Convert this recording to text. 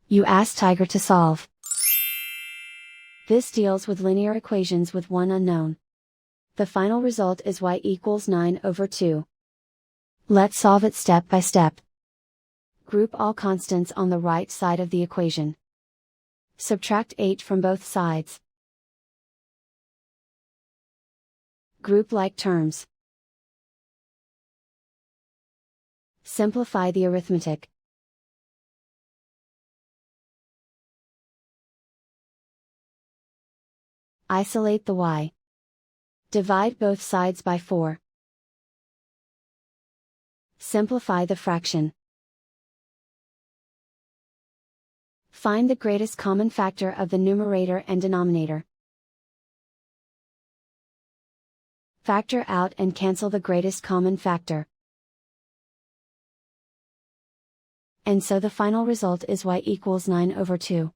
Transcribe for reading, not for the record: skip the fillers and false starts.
You ask Tiger to solve. This deals with linear equations with one unknown. The final result is y equals 9/2. Let's solve it step by step. Group all constants on the right side of the equation. Subtract 8 from both sides. Group like terms. Simplify the arithmetic. Isolate the y. Divide both sides by 4. Simplify the fraction. Find the greatest common factor of the numerator and denominator. Factor out and cancel the greatest common factor. And so the final result is y equals 9/2.